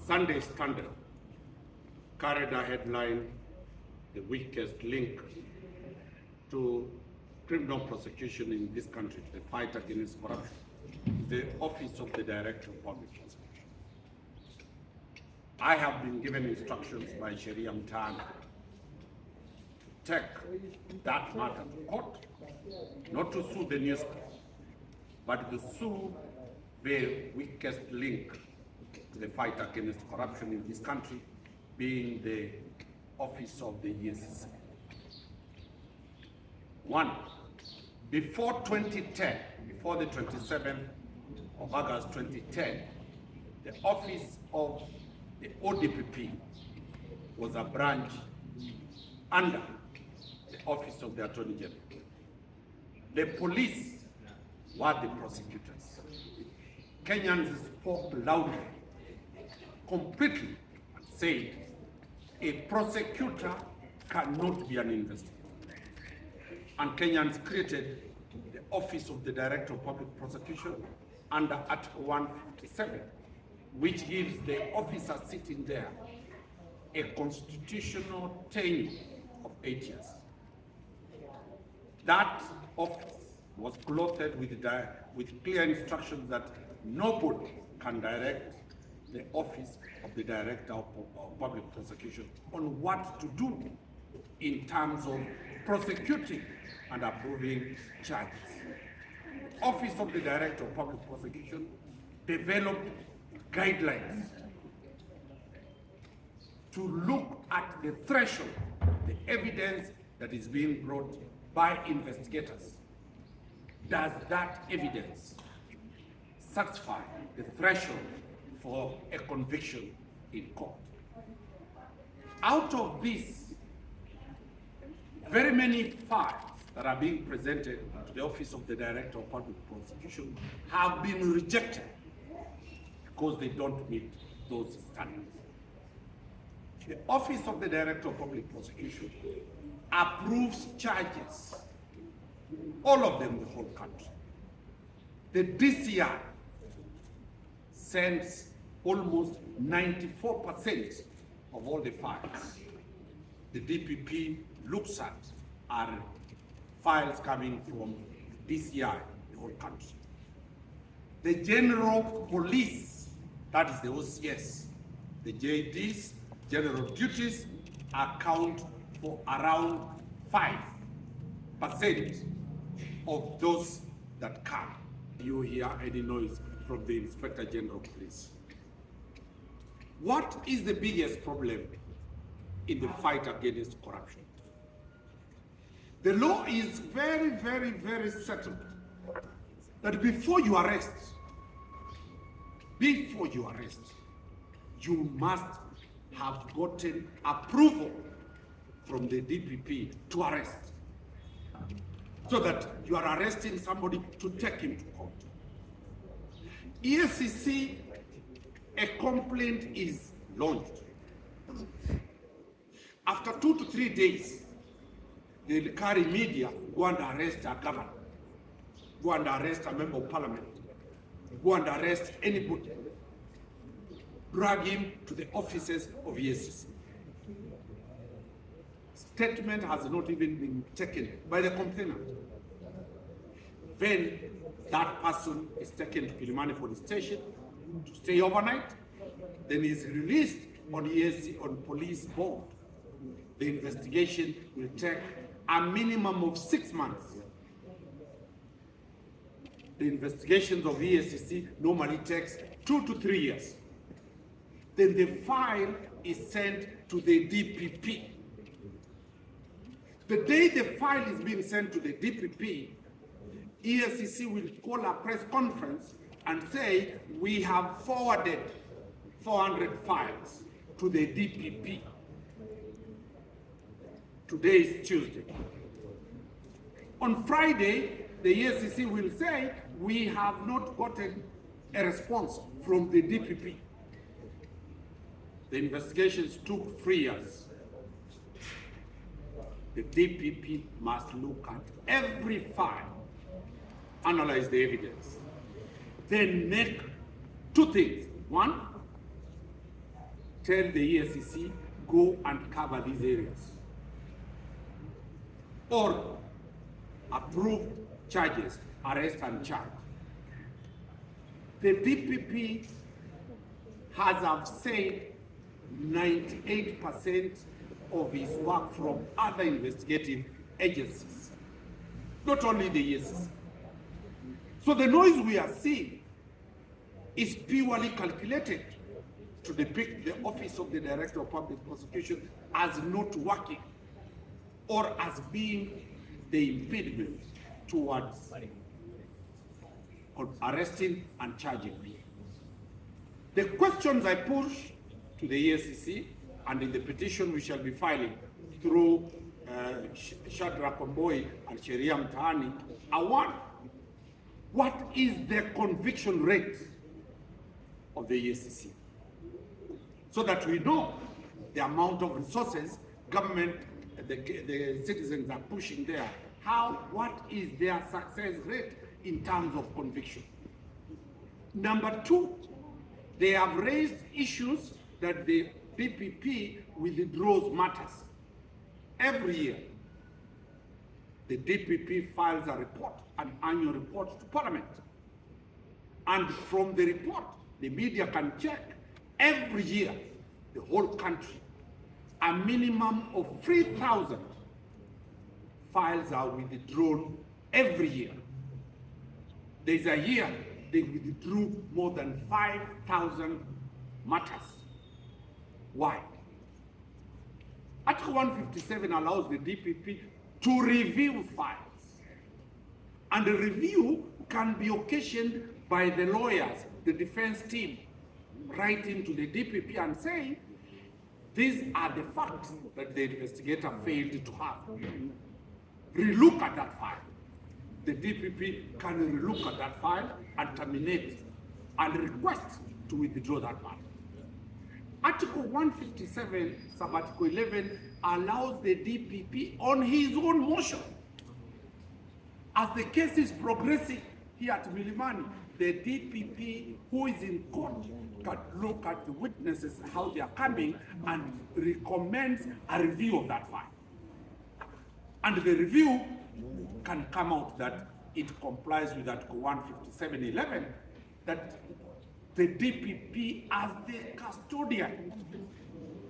Sunday Standard carried a headline, "The weakest link to criminal prosecution in this country, the fight against corruption, is the Office of the Director of Public Prosecution." I have been given instructions by Sharia Mtani to take that matter to court, not to sue the newspaper, but to sue the weakest link to the fight against corruption in this country, being the office of the EACC. One, before 2010, before the 27th of August 2010, the office of the ODPP was a branch under the office of the Attorney General. The police were the prosecutors. Kenyans spoke loudly, completely, and said a prosecutor cannot be an investigator. And Kenyans created the Office of the Director of Public Prosecution under Article 157, which gives the officer sitting there a constitutional tenure of 8 years. That office was clothed with clear instructions that nobody can direct the Office of the Director of Public Prosecution on what to do in terms of prosecuting and approving charges. The Office of the Director of Public Prosecution developed guidelines to look at the threshold, the evidence that is being brought by investigators. Does that evidence satisfy the threshold for a conviction in court? Out of this, very many files that are being presented to the Office of the Director of Public Prosecution have been rejected because they don't meet those standards. The Office of the Director of Public Prosecution approves charges, all of them in the whole country. The DCI sends almost 94% of all the files the DPP looks at are files coming from DCI, the whole country. The General Police, that is the OCS, the JDs, General Duties, account for around 5% of those that come. You hear any noise from the Inspector General of Police. What is the biggest problem in the fight against corruption? The law is very, very, very settled that before you arrest, you must have gotten approval from the DPP to arrest, so that you are arresting somebody to take him to court. EACC, a complaint is launched. After 2 to 3 days, they'll carry media, go and arrest a governor, go and arrest a member of parliament, go and arrest anybody, drag him to the offices of EACC. Statement has not even been taken by the complainant. Then that person is taken to Kilimani police station to stay overnight, then is released on EACC on police board. The investigation will take a minimum of 6 months. The investigations of EACC normally takes 2 to 3 years. Then the file is sent to the DPP. The day the file is being sent to the DPP, EACC will call a press conference and say, we have forwarded 400 files to the DPP. Today is Tuesday. On Friday, the EACC will say, we have not gotten a response from the DPP. The investigations took 3 years. The DPP must look at every file, analyze the evidence, then make 2 things. 1, tell the EACC, go and cover these areas. Or approve charges, arrest and charge. The DPP has, I've said, 98% of his work from other investigative agencies, not only the EACC. So the noise we are seeing is purely calculated to depict the Office of the Director of Public Prosecution as not working or as being the impediment towards arresting and charging me. The questions I push to the EACC and in the petition we shall be filing through Shadrach Omboi and Sheria Mtaani are: one, what is the conviction rate of the EACC? So that we know the amount of resources government, the citizens are pushing there. What is their success rate in terms of conviction? Number two, they have raised issues that the DPP withdraws matters. Every year, the DPP files a report, an annual report to Parliament. And from the report, the media can check every year, the whole country, a minimum of 3,000 files are withdrawn every year. There's a year they withdrew more than 5,000 matters. Why? Article 157 allows the DPP to review files. And the review can be occasioned by the lawyers, the defense team, writing to the DPP and saying, these are the facts that the investigator failed to have. Relook at that file. The DPP can relook at that file and terminate and request to withdraw that matter. Article 157, sub-article 11, allows the DPP on his own motion. As the case is progressing here at Milimani, the DPP who is in court can look at the witnesses, how they are coming, and recommends a review of that file. And the review can come out that it complies with Article 157.11, that the DPP as the custodian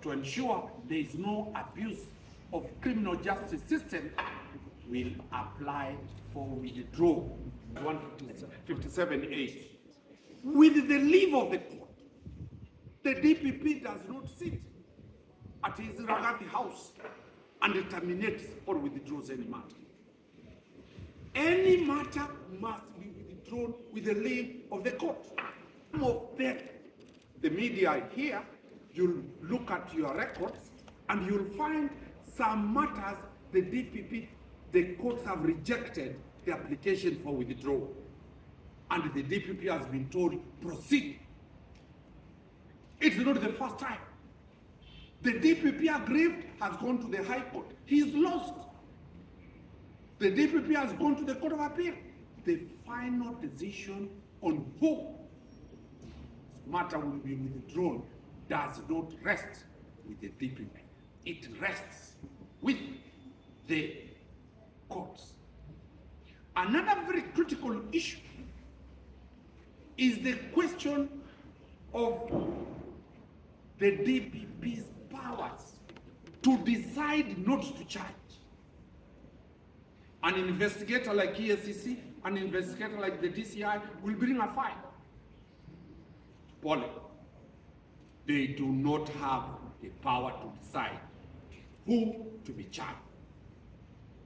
to ensure there is no abuse of criminal justice system will apply for withdrawal. 157.8. With the leave of the court, the DPP does not sit at his Ragathi house and terminates or withdraws any matter. Any matter must be withdrawn with the leave of the court. Some of the media here, you'll look at your records and you'll find some matters the DPP, the courts have rejected the application for withdrawal. And the DPP has been told, proceed. It's not the first time. The DPP aggrieved has gone to the High Court. He's lost. The DPP has gone to the Court of Appeal. The final decision on who matter will be withdrawn does not rest with the DPP. It rests with the courts. Another very critical issue is the question of the DPP's powers to decide not to charge. An investigator like EACC, an investigator like the DCI will bring a file. Polly, they do not have the power to decide who to be charged.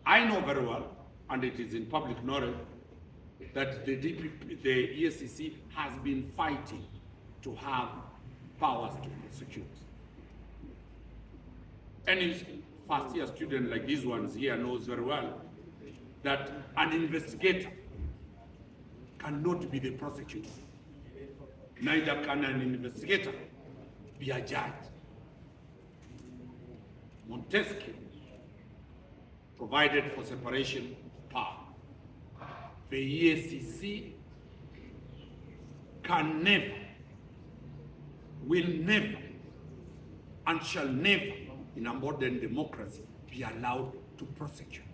I know very well, and it is in public knowledge, that the DPP, the EACC has been fighting to have powers to prosecute. Any first-year student like these ones here knows very well that an investigator cannot be the prosecutor. Neither can an investigator be a judge. Montesquieu provided for separation of power. The EACC can never, will never and shall never, in a modern democracy, be allowed to prosecute.